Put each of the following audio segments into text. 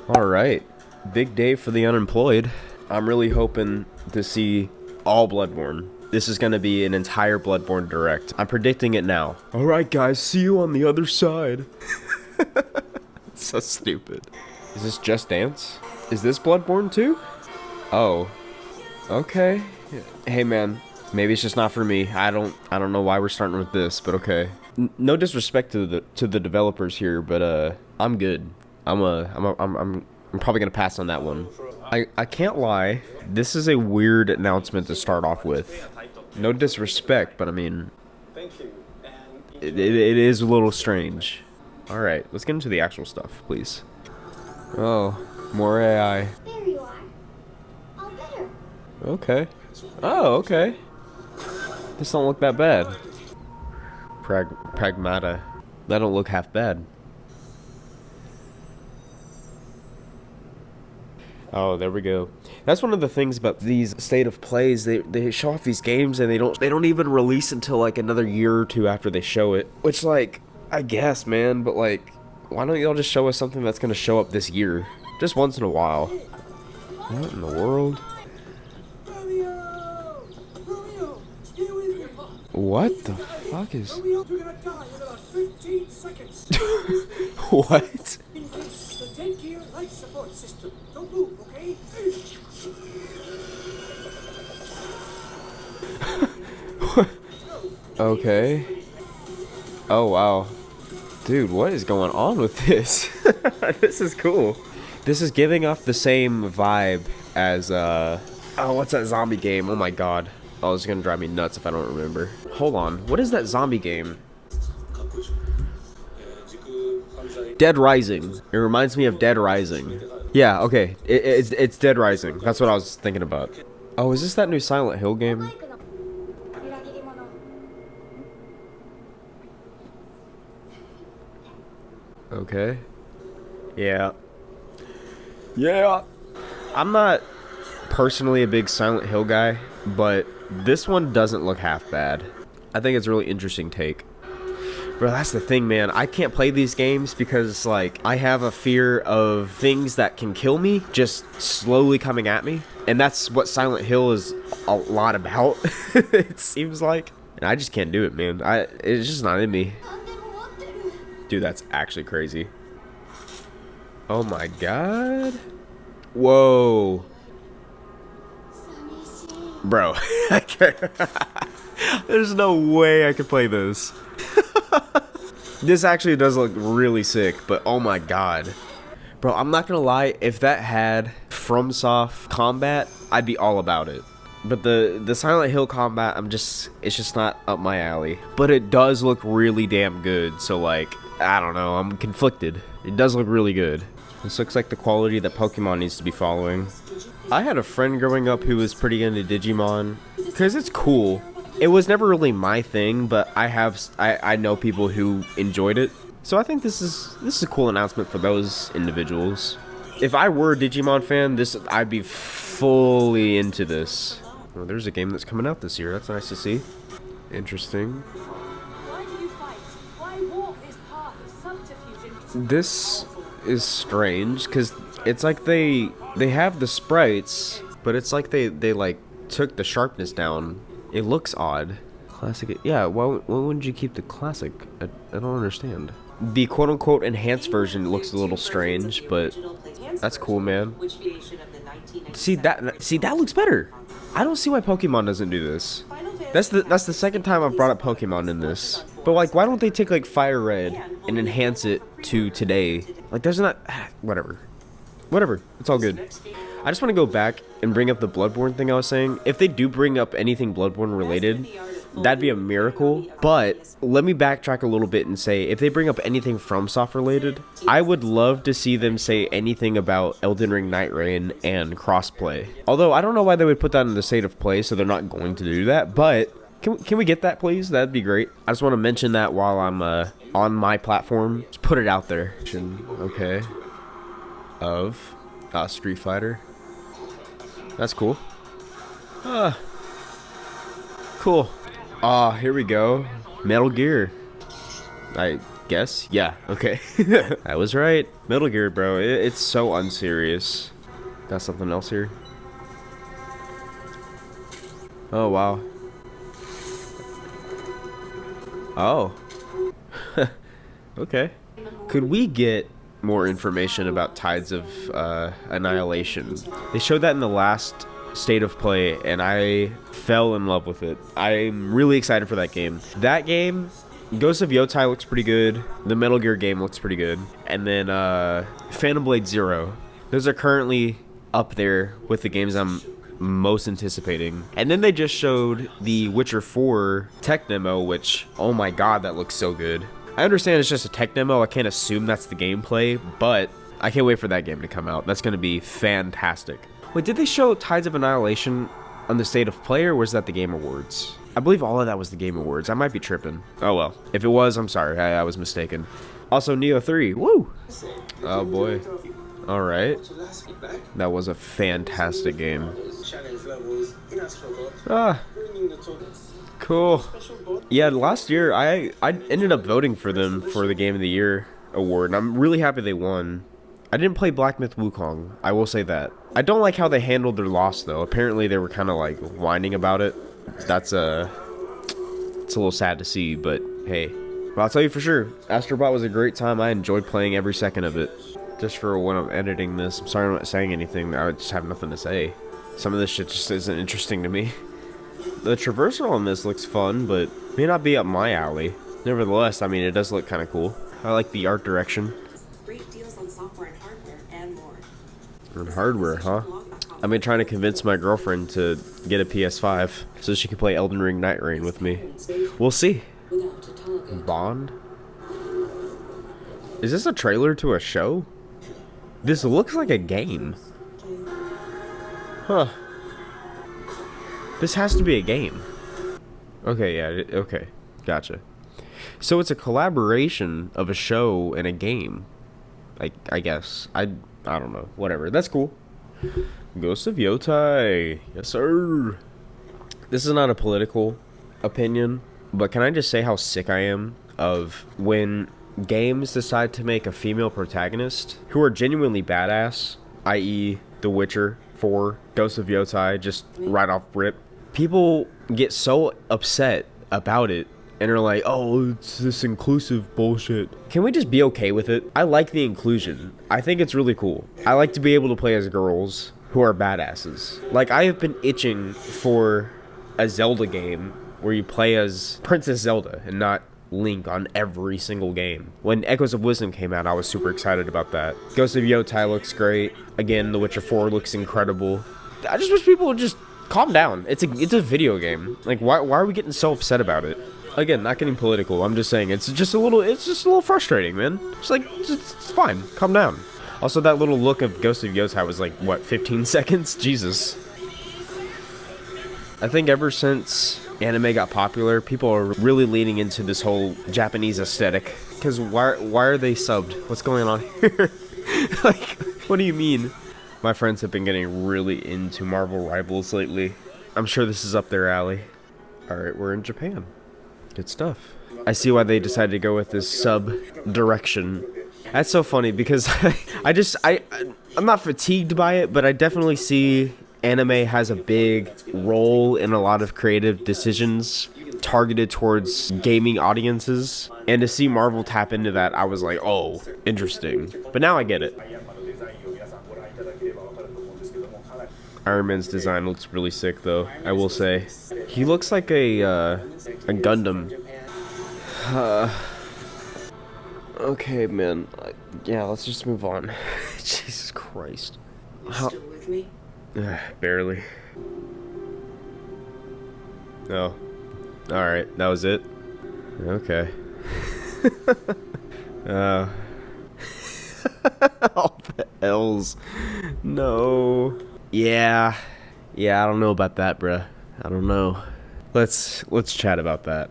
Alright, big day for the unemployed. I'm really hoping to see all Bloodborne. This is gonna be an entire Bloodborne direct. I'm predicting it now. Alright guys, see you on the other side. So stupid. Is this Just Dance? Is this Bloodborne too? Oh. Okay. Hey man, maybe it's just not for me. I don't know why we're starting with this, but okay. No disrespect to the developers here, but I'm good. I'm probably gonna pass on that one. I can't lie. This is a weird announcement to start off with. No disrespect, but I mean, it is a little strange. All right, let's get into the actual stuff, please. Oh, more AI. There you are. All better. Okay. Oh, okay. This don't look that bad. Pragmata. That don't look half bad. Oh, there we go. That's one of the things about these state of plays. They show off these games and they don't even release until like another year or two after they show it. Which, like, I guess, man, but like, why don't y'all just show us something that's gonna show up this year, just once in a while? What in the world? What the fuck is? What? Okay. Oh wow. Dude, what is going on with this? This is cool. This is giving off the same vibe as oh, what's that zombie game? Oh my god. Oh, it's gonna drive me nuts if I don't remember. Hold on. What is that zombie game? Dead Rising. It reminds me of Dead Rising. Yeah, okay. It's Dead Rising. That's what I was thinking about. Oh, is this that new Silent Hill game? Okay. Yeah. Yeah. I'm not personally a big Silent Hill guy, but this one doesn't look half bad. I think it's a really interesting take. Bro, that's the thing, man. I can't play these games because, like, I have a fear of things that can kill me just slowly coming at me. And that's what Silent Hill is a lot about, it seems like. And I just can't do it, man. It's just not in me. Dude, that's actually crazy. Oh my god. Whoa. Bro, I can't. There's no way I could play this. This actually does look really sick, but oh my god. Bro, I'm not gonna lie, if that had FromSoft combat, I'd be all about it. But the Silent Hill combat, it's just not up my alley. But it does look really damn good, so like, I don't know, I'm conflicted. It does look really good. This looks like the quality that Pokemon needs to be following. I had a friend growing up who was pretty into Digimon, because it's cool. It was never really my thing, but I know people who enjoyed it. So I think this is a cool announcement for those individuals. If I were a Digimon fan, I'd be fully into this. Oh, there's a game that's coming out this year. That's nice to see. Interesting. This is strange because it's like they have the sprites, but it's like they like took the sharpness down. It looks odd. Classic. Yeah, why wouldn't you keep the classic? I don't understand. The quote-unquote enhanced version looks a little strange, but that's cool, man. See that looks better. I don't see why Pokemon doesn't do this. That's the second time I've brought up Pokemon in this. But like, why don't they take like Fire Red and enhance it to today? Like, there's not whatever. It's all good. I just want to go back and bring up the Bloodborne thing I was saying. If they do bring up anything Bloodborne related, that'd be a miracle. But let me backtrack a little bit and say, if they bring up anything FromSoft related, I would love to see them say anything about Elden Ring Night Rain and crossplay. Although I don't know why they would put that in the state of play, so they're not going to do that. But can we get that, please? That'd be great. I just want to mention that while I'm on my platform. Just put it out there. Okay. Of Street Fighter. That's cool. Cool. Here we go. Metal Gear. guess? Yeah, okay. I was right. Metal Gear, bro. It's so unserious. Got something else here? Oh, wow. Oh. Okay. Could we get more information about Tides of Annihilation? They showed that in the last State of Play, and I fell in love with it. I'm really excited for that game. That game, Ghost of Yotai looks pretty good. The Metal Gear game looks pretty good. And then Phantom Blade Zero. Those are currently up there with the games I'm most anticipating. And then they just showed the Witcher 4 tech demo, which, oh my god, that looks so good. I understand it's just a tech demo. I can't assume that's the gameplay, but I can't wait for that game to come out. That's going to be fantastic. Wait, did they show Tides of Annihilation on the State of Play, or was that the Game Awards? I believe all of that was the Game Awards. I might be tripping. Oh well. If it was, I'm sorry. I was mistaken. Also, Neo 3. Woo! Oh boy. Alright. That was a fantastic game. Ah. Cool. Yeah, last year I ended up voting for them for the Game of the Year award, and I'm really happy they won. I didn't play Black Myth Wukong, I will say that. I don't like how they handled their loss though. Apparently they were kind of like whining about it. It's a little sad to see, but hey. But I'll tell you for sure, Astrobot was a great time. I enjoyed playing every second of it. Just for when I'm editing this, I'm sorry I'm not saying anything. I just have nothing to say. Some of this shit just isn't interesting to me. The traversal on this looks fun, but may not be up my alley. Nevertheless, I mean, it does look kind of cool. I like the art direction. Great deals on software and hardware and more. And hardware, huh? I've been trying to convince my girlfriend to get a PS5 so she can play Elden Ring Night Rain with me. We'll see. Bond? Is this a trailer to a show? This looks like a game. Huh. This has to be a game. Okay, yeah, okay. Gotcha. So it's a collaboration of a show and a game. I guess. I don't know. Whatever. That's cool. Ghost of Yotai. Yes, sir. This is not a political opinion, but can I just say how sick I am of when games decide to make a female protagonist who are genuinely badass, i.e. The Witcher 4, Ghost of Yotai, just right off rip. People get so upset about it and are like, oh, it's this inclusive bullshit. Can we just be okay with it? I like the inclusion. I think it's really cool. I like to be able to play as girls who are badasses. Like, I have been itching for a Zelda game where you play as Princess Zelda and not Link on every single game. When Echoes of Wisdom came out, I was super excited about that. Ghost of Yotai looks great. Again, The Witcher 4 looks incredible. I just wish people would just calm down. It's a video game. Like, why are we getting so upset about it? Again, not getting political. I'm just saying it's just a little frustrating, man. It's like it's fine. Calm down. Also, that little look of Ghost of Yotai was like what, 15 seconds? Jesus. I think ever since anime got popular, people are really leaning into this whole Japanese aesthetic. Because why are they subbed? What's going on here? Like, what do you mean? My friends have been getting really into Marvel Rivals lately. I'm sure this is up their alley. Alright, we're in Japan. Good stuff. I see why they decided to go with this sub direction. That's so funny because I'm not fatigued by it, but I definitely see anime has a big role in a lot of creative decisions targeted towards gaming audiences. And to see Marvel tap into that, I was like, oh, interesting. But now I get it. Iron Man's design looks really sick, though, I will say. He looks like a Gundam. Okay, man. Yeah, let's just move on. Jesus Christ. Still with me? Barely. Oh. Alright, that was it? Okay. All the L's. No. Yeah, I don't know about that, bruh. I don't know. Let's chat about that.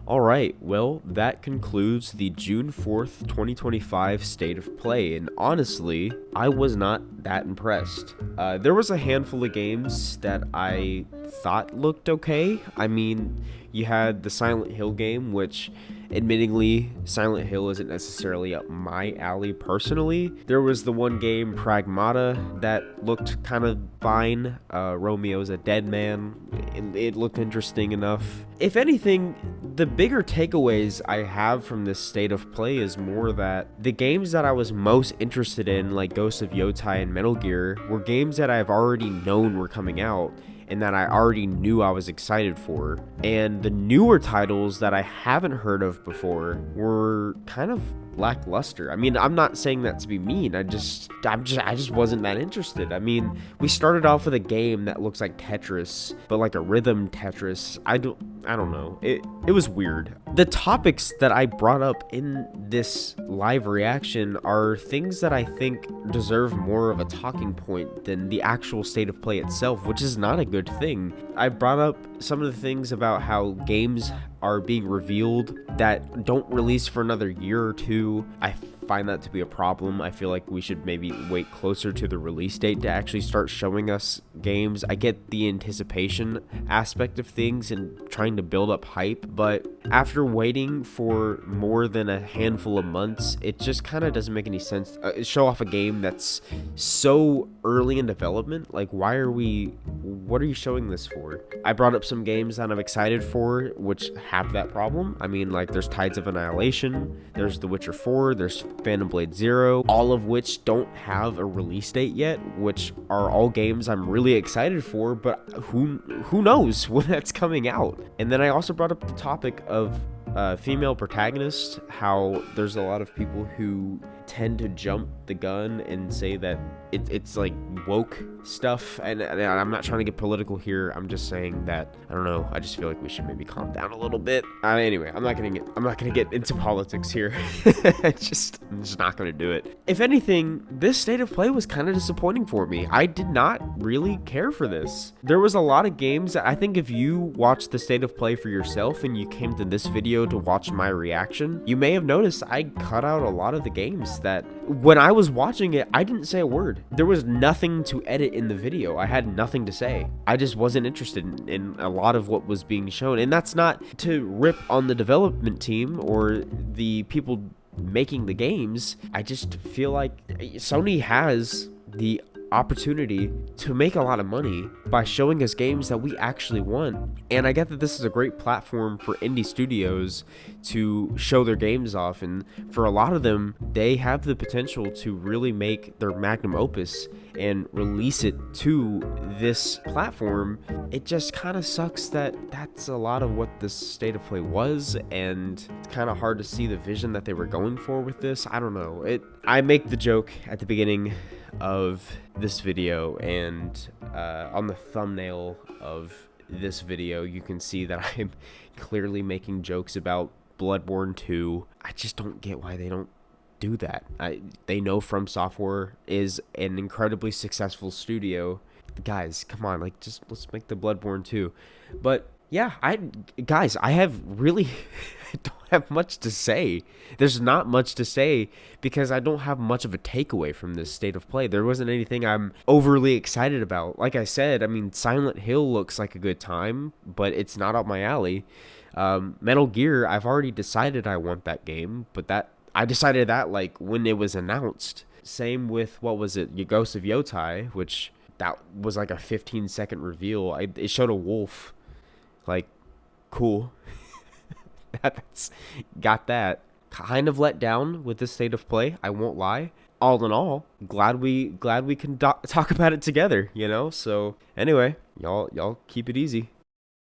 Alright, well, that concludes the June 4th, 2025 State of Play, and honestly, I was not that impressed. There was a handful of games that I thought looked okay. I mean, You had the Silent Hill game, which admittingly Silent Hill isn't necessarily up my alley personally. There was the one game Pragmata that looked kind of fine. Romeo's a Dead Man. It looked interesting enough. If anything, the bigger takeaways I have from this state of play is more that the games that I was most interested in, like Ghost of Yotai and Metal Gear, were games that I've already known were coming out and that I already knew I was excited for. And the newer titles that I haven't heard of before were kind of lackluster. I mean, I'm not saying that to be mean. I just wasn't that interested. I mean, we started off with a game that looks like Tetris, but like a rhythm Tetris. I don't know. It was weird. The topics that I brought up in this live reaction are things that I think deserve more of a talking point than the actual state of play itself, which is not a good thing. I brought up some of the things about how games are being revealed that don't release for another year or two. I find that to be a problem. I feel like we should maybe wait closer to the release date to actually start showing us games. I get the anticipation aspect of things and trying to build up hype, but after waiting for more than a handful of months, it just kind of doesn't make any sense. Show off a game that's so early in development. Like, what are you showing this for? I brought up some games that I'm excited for, which have that problem. I mean, like, there's Tides of Annihilation, there's The Witcher 4, there's Phantom Blade Zero, all of which don't have a release date yet, which are all games I'm really excited for, but who knows when that's coming out. And then I also brought up the topic of female protagonists, how there's a lot of people who tend to jump the gun and say that it's like woke stuff, and I'm not trying to get political here. I'm just saying that, I don't know, I just feel like we should maybe calm down a little bit. Anyway, I'm not gonna get into politics here. I'm just not gonna do it. If anything, this state of play was kind of disappointing for me. I did not really care for this. There was a lot of games that I think if you watched the state of play for yourself and you came to this video to watch my reaction, you may have noticed I cut out a lot of the games that when I was watching it, I didn't say a word. There was nothing to edit in the video. I had nothing to say. I just wasn't interested in a lot of what was being shown. And that's not to rip on the development team or the people making the games. I just feel like Sony has the opportunity to make a lot of money by showing us games that we actually want. And I get that this is a great platform for indie studios to show their games off, and for a lot of them, they have the potential to really make their magnum opus and release it to this platform. It just kind of sucks that that's a lot of what this state of play was, and it's kind of hard to see the vision that they were going for with this. I don't know. I make the joke at the beginning of this video, and on the thumbnail of this video you can see that I'm clearly making jokes about Bloodborne 2. I just don't get why they don't do that. They know From Software is an incredibly successful studio. Guys, come on, like, just let's make the Bloodborne 2. But yeah, I have really I don't have much to say. There's not much to say because I don't have much of a takeaway from this state of play. There wasn't anything I'm overly excited about. Like I said, I mean, Silent Hill looks like a good time, but it's not up my alley. Metal Gear, I've already decided I want that game, but I decided that like when it was announced. Same with, what was it, Ghost of Yotai, which that was like a 15-second reveal. It showed a wolf. Like, cool. That's got that. Kind of let down with this state of play, I won't lie. All in all, glad we can talk about it together, you know? So anyway, y'all keep it easy.